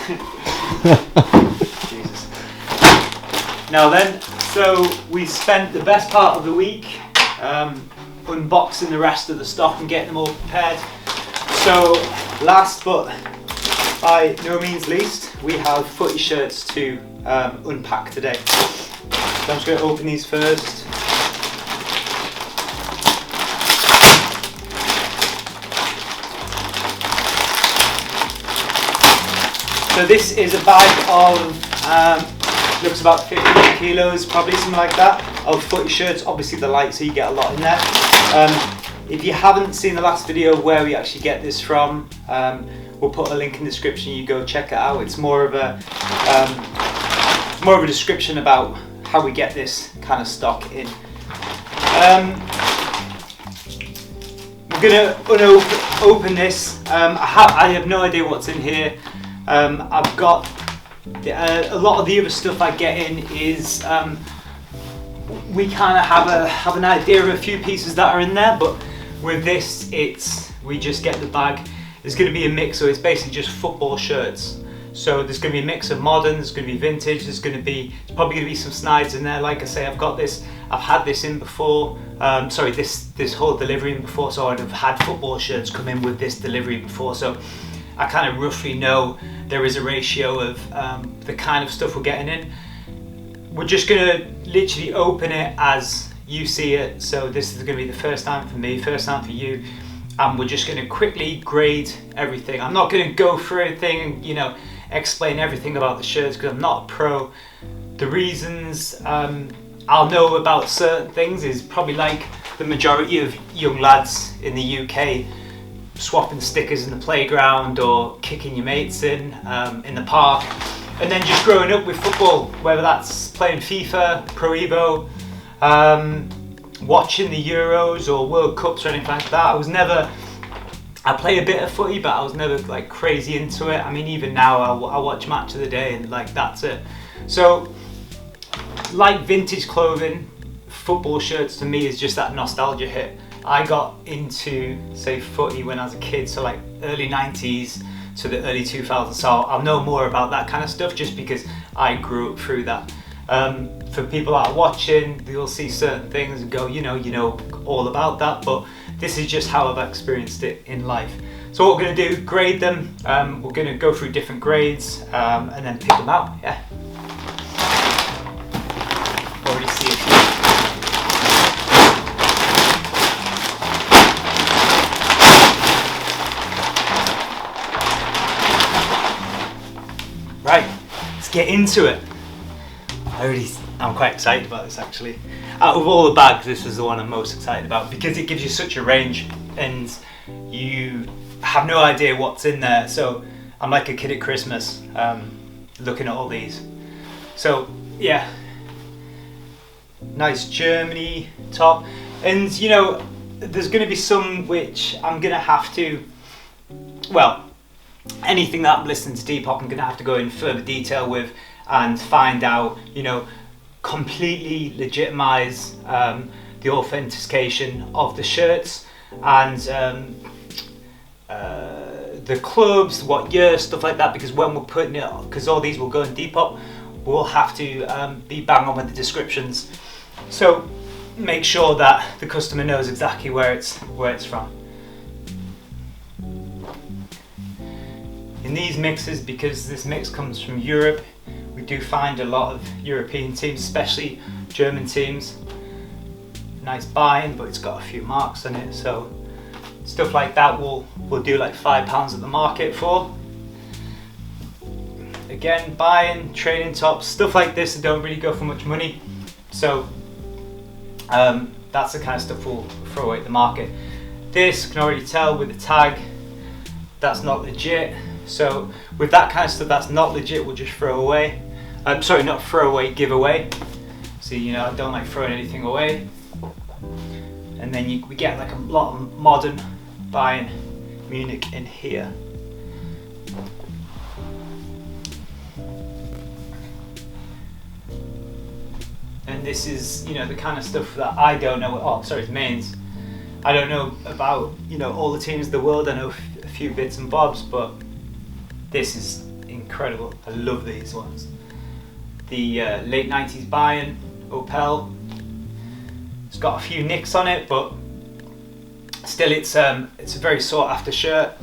Jesus. Now then, so we spent the best part of the week unboxing the rest of the stock and getting them all prepared. So last but by no means least, we have footy shirts to unpack today. So I'm just going to open these first. So this is a bag of, looks about 50 kilos, probably something like that, of footy shirts. Obviously the light, so you get a lot in there. If you haven't seen the last video where we actually get this from, we'll put a link in the description. You go check it out. It's more of a description about how we get this kind of stock in. We're gonna open this. I have no idea what's in here. I've got a lot of the other stuff I get in is we kind of have an idea of a few pieces that are in there, but with this we just get the bag. There's going to be a mix, so it's basically just football shirts. So there's going to be a mix of modern, there's going to be vintage, it's probably going to be some snides in there. Like I say, I've had this in before, this whole delivery in before, so I'd have had football shirts come in with this delivery before, so I kind of roughly know there is a ratio of the kind of stuff we're getting in. We're just going to literally open it as you see it, so this is going to be the first time for me, first time for you, and we're just going to quickly grade everything. I'm not going to go through everything and explain everything about the shirts because I'm not a pro. The reasons I'll know about certain things is probably like the majority of young lads in the UK, swapping stickers in the playground or kicking your mates in the park, and then just growing up with football, whether that's playing FIFA, Pro Evo, watching the Euros or World Cups or anything like that. I play a bit of footy, but I was never like crazy into it. I mean, even now I watch Match of the Day and like that's it. So like vintage clothing, football shirts to me is just that nostalgia hit. I got into, say, footy when I was a kid, so like early 90s to the early 2000s, so I'll know more about that kind of stuff just because I grew up through that. For people that are watching, they'll see certain things and go, you know all about that, but this is just how I've experienced it in life. So what we're going to do, grade them, we're going to go through different grades and then pick them out, yeah. Already see a few. Right, let's get into it. I'm quite excited about this actually. Out of all the bags, this is the one I'm most excited about because it gives you such a range and you have no idea what's in there. So I'm like a kid at Christmas looking at all these. So yeah, nice Germany top. And there's going to be some which I'm going to have to, anything that I'm listening to Depop, I'm going to have to go in further detail with and find out, completely legitimize the authentication of the shirts and the clubs, what year, stuff like that, because when we're putting it, because all these will go in Depop, we'll have to be bang on with the descriptions. So make sure that the customer knows exactly where it's from. In these mixes, because this mix comes from Europe, we do find a lot of European teams, especially German teams. Nice buying, but it's got a few marks on it, so stuff like that we'll do like £5 at the market for. Again, buying, training tops, stuff like this that don't really go for much money, so that's the kind of stuff we'll throw away at the market. This, you can already tell with the tag, that's not legit. So with that kind of stuff that's not legit, we'll just throw away. Sorry, not throw away, give away. See, I don't like throwing anything away. And then we get like a lot of modern Bayern Munich in here. And this is, the kind of stuff that I don't know. Oh, sorry, it's mains. I don't know about, all the teams in the world. I know a few bits and bobs, but this is incredible. I love these ones. The late 90s Bayern Opel. It's got a few nicks on it, but still it's a very sought after shirt.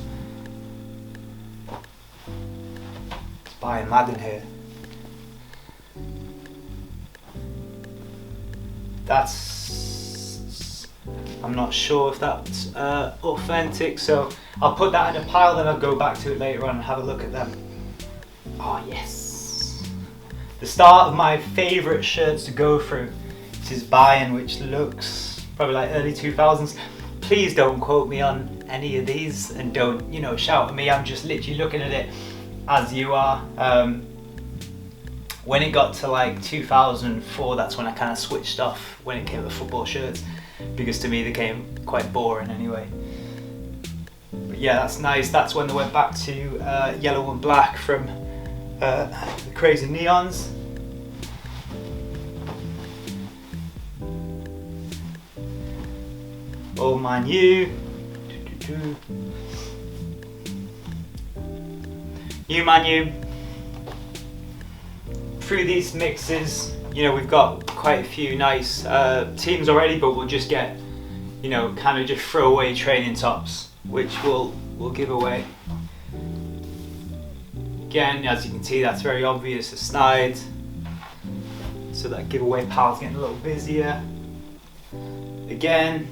It's Bayern Madden here. I'm not sure if that's authentic, so I'll put that in a pile, then I'll go back to it later on and have a look at them. Oh yes! The start of my favourite shirts to go through. This is Bayern, which looks probably like early 2000s. Please don't quote me on any of these, and don't, you know, shout at me. I'm just literally looking at it as you are. When it got to like 2004, that's when I kind of switched off when it came to football shirts, because to me they became quite boring anyway. But yeah, that's nice. That's when they went back to yellow and black from the crazy neons. Oh Man U. New Man U. Through these mixes, you know, we've got quite a few nice teams already, but we'll just get, you know, kind of just throwaway training tops, which we'll give away. Again, as you can see, that's very obvious, a snide. So that giveaway pile's getting a little busier. Again,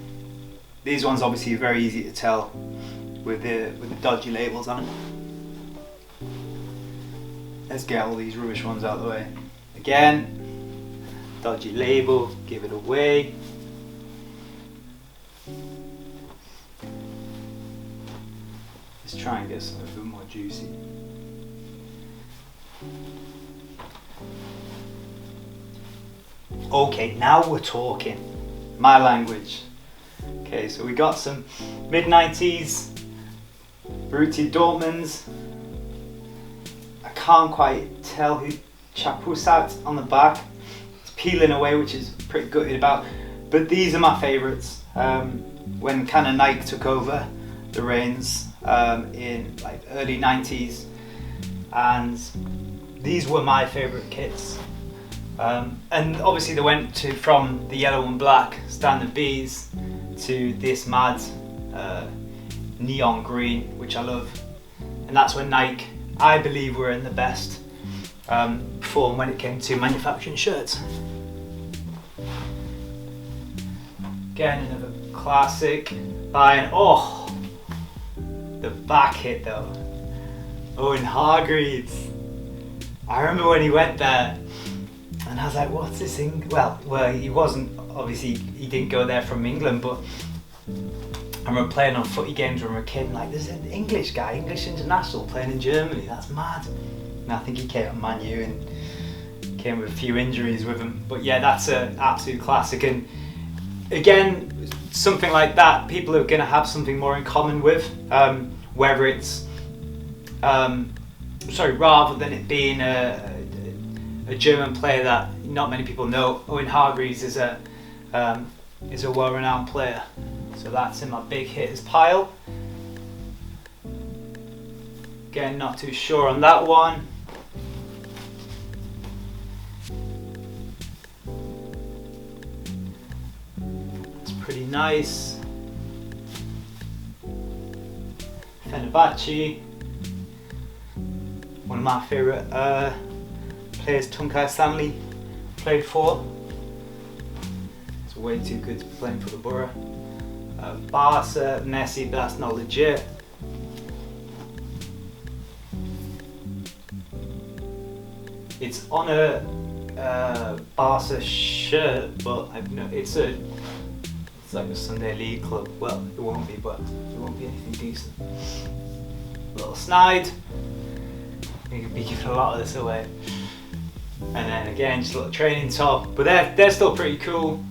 these ones obviously are very easy to tell with the dodgy labels on it. Let's get all these rubbish ones out of the way. Again, dodgy label, give it away. Let's try and get something a bit more juicy. Okay, now we're talking. My language. Okay, so we got some mid-90s Borussia Dortmunds. I can't quite tell who Chapusat on the back. It's peeling away, which is pretty gutted about. But these are my favourites. When kind of Nike took over the reins in like early 90s, and these were my favourite kits. And obviously they went from the yellow and black standard Bs to this mad neon green, which I love. And that's when Nike, I believe, were in the best form when it came to manufacturing shirts. Again, another classic Bayern. Oh, the back hit though. Owen Hargreaves. I remember when he went there, and I was like, what's this thing? Well, he wasn't, obviously, he didn't go there from England, but I remember playing on footy games when we were a kid, and like, there's an English guy, English international, playing in Germany, that's mad. And I think he came from Man U and came with a few injuries with him. But yeah, that's an absolute classic. And again, something like that, people are going to have something more in common with, whether it's, rather than it being a German player that not many people know. Owen Hargreaves is a well-renowned player. So that's in my big hitters pile. Again, not too sure on that one. It's pretty nice. Fenerbahce. One of my favourite players, Tunkai Stanley, played for. It's way too good to be playing for the Borough. Barca, Messi, but that's not legit. It's on a Barca shirt, but it's like a Sunday League club. Well, it won't be, but it won't be anything decent. Little snide. You could be giving a lot of this away. And then again, just a little training top, but they're still pretty cool.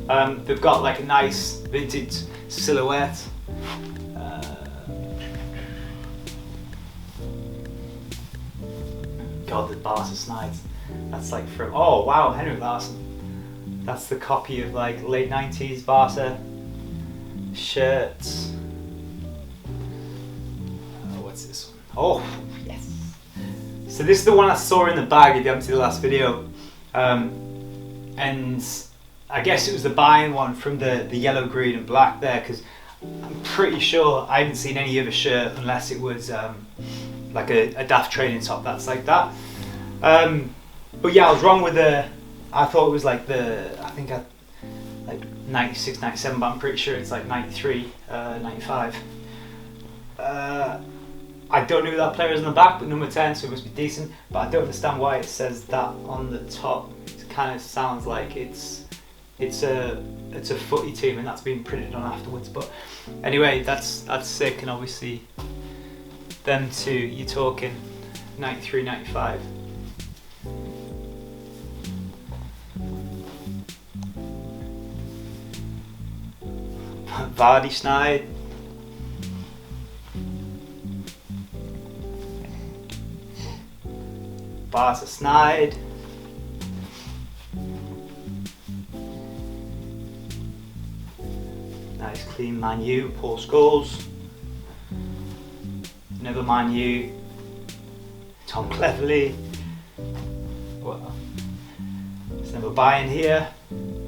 They've got like a nice vintage silhouette. God, the Barca snides. That's like from, oh wow, Henrik Larsson. That's the copy of like late 90s Barca shirts. What's this one? Oh yes, So this is the one I saw in the bag if you haven't seen the last video. And I guess it was the Bayern one from the yellow, green and black there, because I'm pretty sure I haven't seen any other shirt unless it was like a daft training top that's like that. But yeah, I was wrong with I thought it was like like 96, 97, but I'm pretty sure it's like 93, 95. I don't know who that player is on the back, but number 10, so it must be decent. But I don't understand why it says that on the top. It kind of sounds like it's a footy team, and that's been printed on afterwards. But anyway, that's sick, and obviously them two, you're talking 93, 95. Vardy snide. Barca snide. Nice clean Man U, Paul Scholes. Another Man U, Tom Cleverley. Well, there's another Bayern here.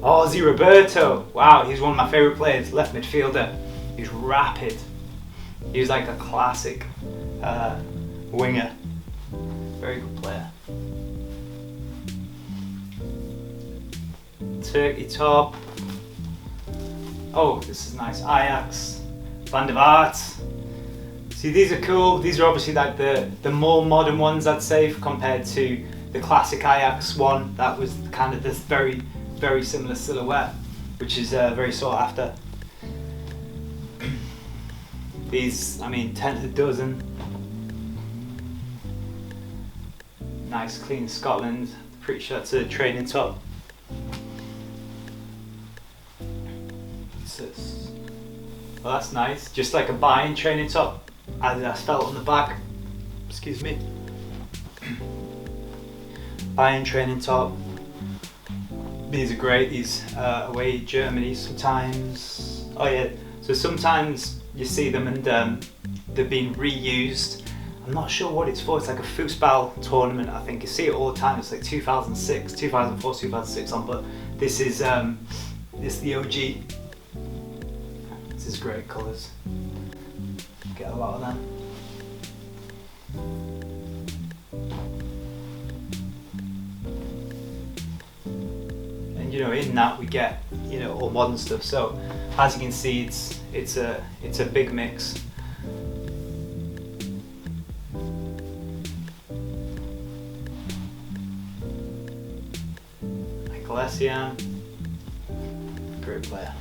Ozzy Roberto. Wow, he's one of my favourite players, left midfielder. He's rapid. He's like a classic winger. Very good player. Turkey top. Oh, this is nice. Ajax, Van der Vaart. See, these are cool. These are obviously like the more modern ones, I'd say, compared to the classic Ajax one. That was kind of this very, very similar silhouette, which is very sought after. These, I mean, 10 to the dozen. Nice, clean Scotland. Pretty sure that's a training top. Well, that's nice. Just like a Bayern training top. Adidas felt on the back. Excuse me. Bayern training top. These are great. These away Germany sometimes. Oh yeah. So sometimes you see them and they've been reused. I'm not sure what it's for. It's like a football tournament, I think. You see it all the time. It's like 2006, 2004, 2006 on, but this is the OG. This is great colours. Get a lot of them. And you know, in that we get, you know, all modern stuff. So as you can see, it's a big mix. Galesian, great player.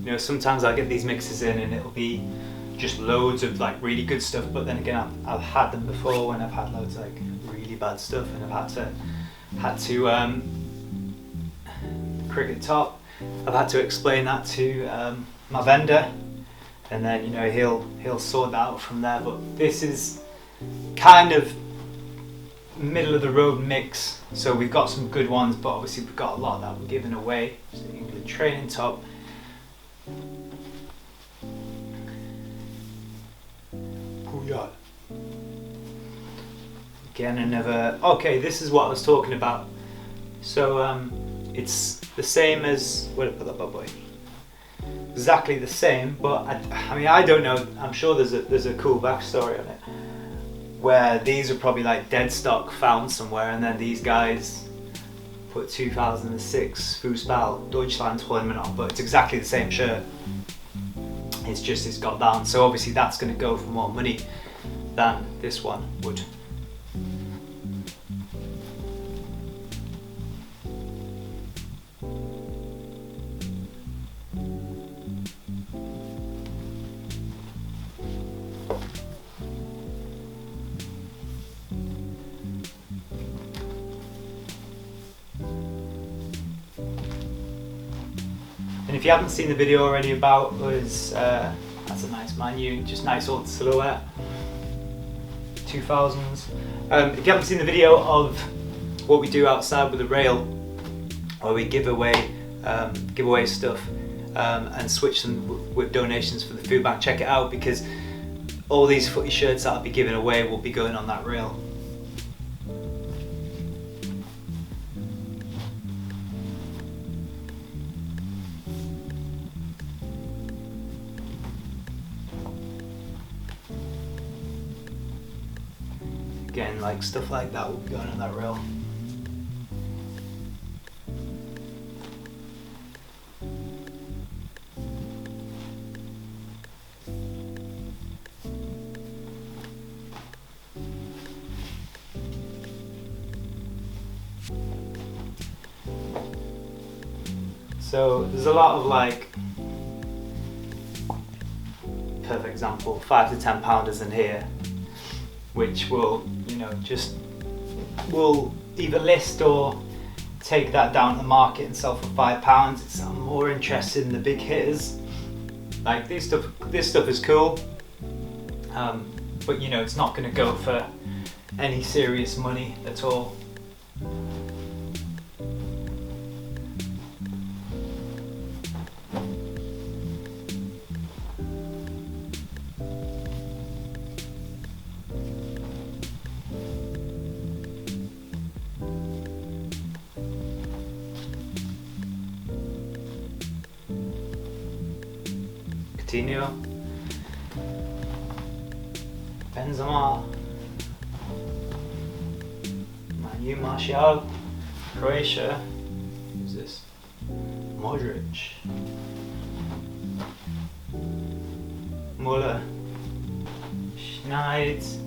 You know, sometimes I get these mixes in and it'll be just loads of like really good stuff, but then again I've had them before when I've had loads of like really bad stuff, and I've had to cricket top. I've had to explain that to my vendor, and then, you know, he'll sort that out from there. But this is kind of middle of the road mix, so we've got some good ones, but obviously we've got a lot that we're giving away. So England training top. Puyol. Again, another. Okay, this is what I was talking about. So it's the same as, where did I put that bad boy? Exactly the same, but I mean, I don't know. I'm sure there's a cool backstory on it, where these are probably like dead stock found somewhere, and then these guys put 2006 Fußball Deutschland tournament on, but it's exactly the same shirt. It's just it's got that on, so obviously that's going to go for more money than this one would. And if you haven't seen the video already about us, that's a nice Man U, just nice old silhouette, 2000s. If you haven't seen the video of what we do outside with the rail, where we give away stuff, and switch them with donations for the food bank. Check it out, because all these footy shirts that I'll be giving away will be going on that reel. Again, like stuff like that will be going on that reel. So there's a lot of like, perfect example, 5 to 10 pounders in here, which will, you know, just will either list or take that down to the market and sell for £5. I'm more interested in the big hitters. Like this stuff is cool, but you know, it's not going to go for any serious money at all. Coutinho, Benzema, Manu, Martial, Croatia, who's this? Modric, Muller, Snides.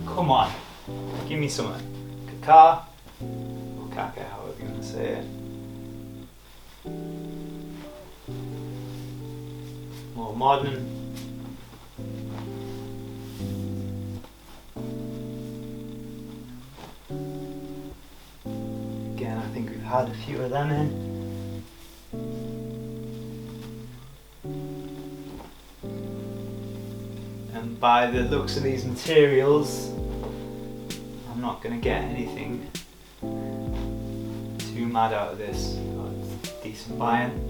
Come on, give me something. Kaká, or Kaka, however you want to say it. More modern. Again, I think we've had a few of them in. And by the looks of these materials, I'm not going to get anything too mad out of this. Decent buying.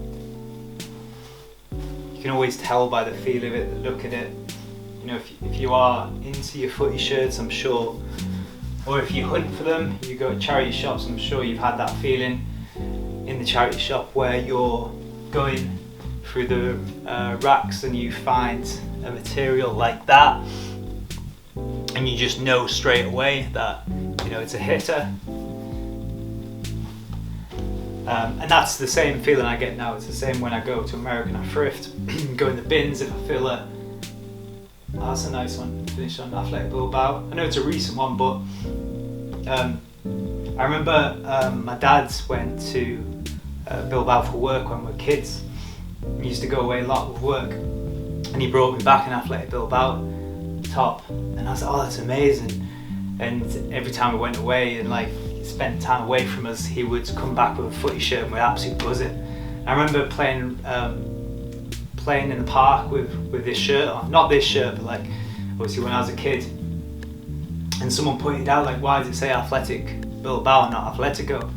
You can always tell by the feel of it, the look at it. You know, if you are into your footy shirts, I'm sure, or if you hunt for them, you go to charity shops, I'm sure you've had that feeling in the charity shop where you're going through the racks and you find a material like that, and you just know straight away that, you know, it's a hitter. And that's the same feeling I get now. It's the same when I go to America and I thrift, go in the bins if I feel that, oh, that's a nice one, finished on Athletic Bilbao. I know it's a recent one, but I remember my dad went to Bilbao for work when we were kids. He used to go away a lot with work, and he brought me back an Athletic Bilbao top, and I was like, oh, that's amazing. And every time we went away and like spent time away from us, he would come back with a footy shirt and we'd absolutely buzz it. I remember playing in the park with this shirt on, not this shirt, but like obviously when I was a kid, and someone pointed out like, why does it say Athletic Bilbao, not Atletico?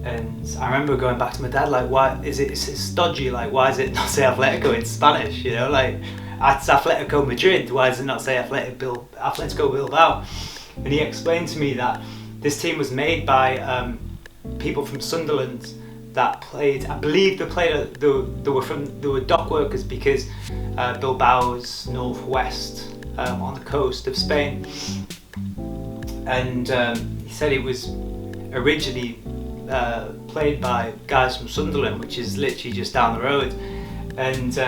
And I remember going back to my dad like, why is it, it's dodgy, like why does it not say Atletico in Spanish, you know, like it's Atletico Madrid, why does it not say Atletico Bilbao? And he explained to me that this team was made by people from Sunderland that played, I believe they were dock workers, because Bilbao's northwest on the coast of Spain. And he said it was originally played by guys from Sunderland, which is literally just down the road. And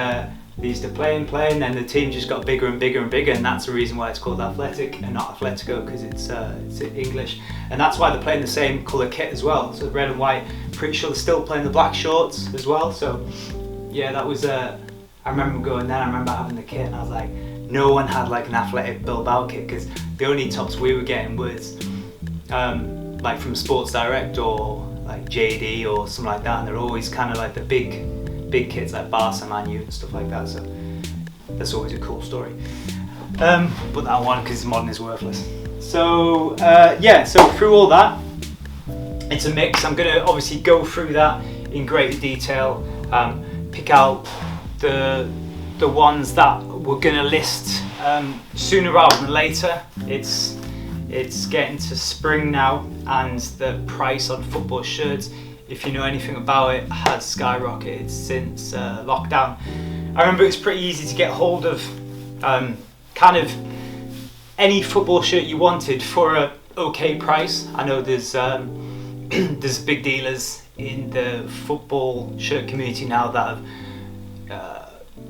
they used to play, and then the team just got bigger and bigger and bigger, and that's the reason why it's called Athletic and not Atletico, because it's English. And that's why they're playing the same colour kit as well, so red and white. Pretty sure they're still playing the black shorts as well. So yeah, that was I remember going there, I remember having the kit, and I was like, no one had like an Athletic Bilbao kit, because the only tops we were getting was like from Sports Direct or like JD or something like that, and they're always kind of like the big kits like Barca, Man U and stuff like that, so that's always a cool story. But that one, because modern is worthless. So yeah, so through all that, it's a mix. I'm going to obviously go through that in greater detail, pick out the ones that we're going to list sooner rather than later. It's getting to spring now, and the price on football shirts, if you know anything about it, has skyrocketed since lockdown. I remember it's pretty easy to get hold of kind of any football shirt you wanted for a okay price. I know there's there's big dealers in the football shirt community now that have,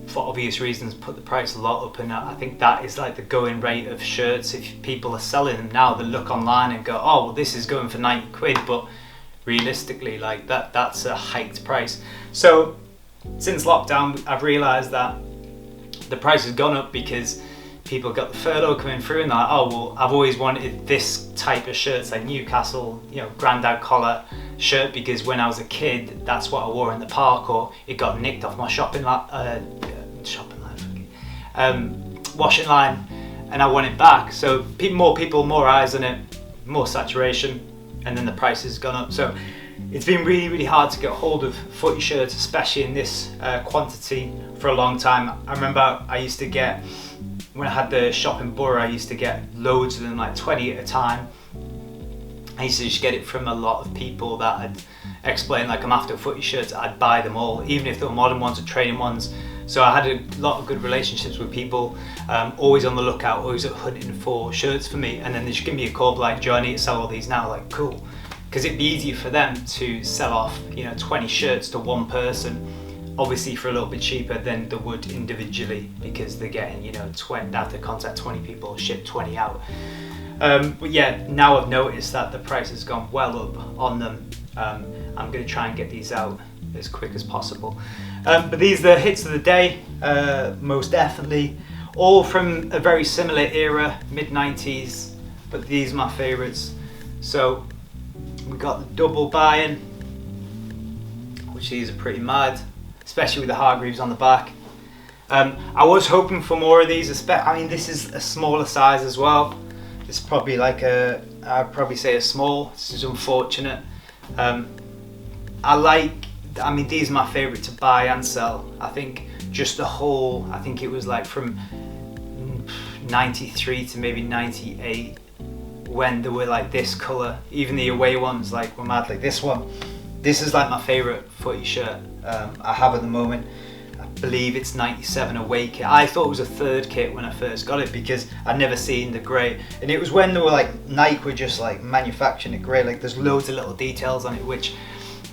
for obvious reasons, put the price a lot up, and I think that is like the going rate of shirts. If people are selling them now, they look online and go, oh well, this is going for 90 quid, but realistically, like that's a hiked price. So since lockdown, I've realised that the price has gone up because people got the furlough coming through, and they're like, oh well, I've always wanted this type of shirts, like Newcastle, you know, grandad collar shirt, because when I was a kid, that's what I wore in the park, or it got nicked off my washing line, and I want it back. So more people, more eyes on it, more saturation, and then the price has gone up. So it's been really, really hard to get hold of footy shirts, especially in this quantity, for a long time. I remember I used to get, when I had the shop in Borough, I used to get loads of them, like 20 at a time. I used to just get it from a lot of people that had explained, like, I'm after footy shirts, I'd buy them all, even if they were modern ones or training ones. So I had a lot of good relationships with people, always on the lookout, always hunting for shirts for me, and then they just give me a call, like, Joe, I need to sell all these now. Like, cool, because it'd be easier for them to sell off, you know, 20 shirts to one person, obviously for a little bit cheaper than they would individually, because they're getting, you know, 20, they have to contact 20 people, ship 20 out. But yeah, now I've noticed that the price has gone well up on them. I'm going to try and get these out as quick as possible. But these are the hits of the day, most definitely. All from a very similar era, mid-90s, but these are my favourites. So we got the double Bayern, which these are pretty mad, especially with the Hargreaves on the back. I was hoping for more of these. I mean, this is a smaller size as well. It's probably like I'd probably say a small. This is unfortunate. I mean, these are my favourite to buy and sell. I think just the whole, I think it was like from 93 to maybe 98, when they were like this colour. Even the away ones, like, were mad. Like this one. This is like my favourite footy shirt I have at the moment. I believe it's 97 away kit. I thought it was a third kit when I first got it, because I'd never seen the grey. And it was when they were like, Nike were just like manufacturing it grey. Like, there's loads of little details on it, which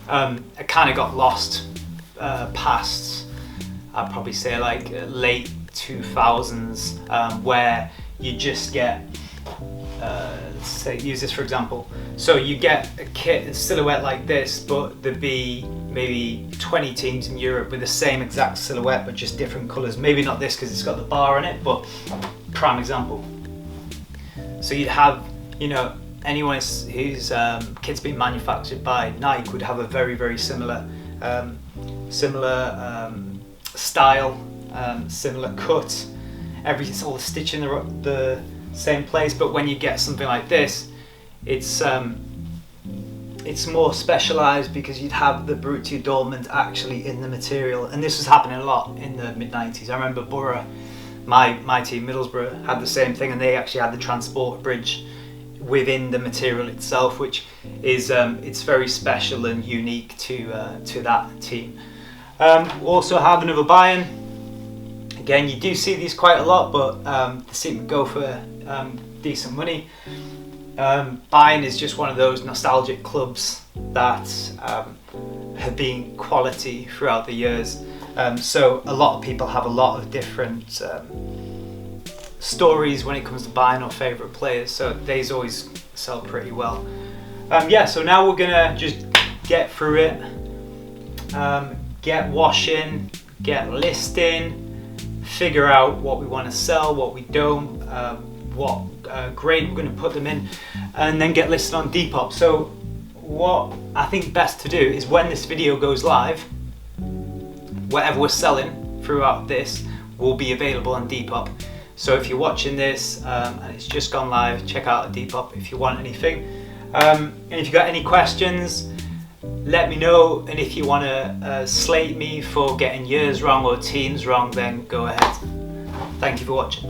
I kind of got lost past, I'd probably say like late 2000s, where you just get, say, use this for example. So you get a kit, a silhouette like this, but there'd be maybe 20 teams in Europe with the same exact silhouette, but just different colours. Maybe not this because it's got the bar in it, but prime example. So you'd have, you know, anyone whose kit's been manufactured by Nike would have a very, very similar style, similar cut, all the stitching the same place. But when you get something like this, it's more specialised, because you'd have the Borussia Dortmund actually in the material, and this was happening a lot in the mid-90s. I remember Borough, my team Middlesbrough, had the same thing, and they actually had the transport bridge within the material itself, which is it's very special and unique to that team. We also have another Bayern. Again, you do see these quite a lot, but they seem to go for decent money. Bayern is just one of those nostalgic clubs that have been quality throughout the years. So a lot of people have a lot of different stories when it comes to Bayern or favourite players. So these always sell pretty well. Yeah, so now we're gonna just get through it, get washing, get listing, figure out what we want to sell, what we don't, what grade we're going to put them in, and then get listed on Depop. So what I think best to do is, when this video goes live, whatever we're selling throughout this will be available on Depop. So if you're watching this and it's just gone live, check out Depop if you want anything. And if you've got any questions, let me know. And if you want to slate me for getting years wrong or teams wrong, then go ahead. Thank you for watching.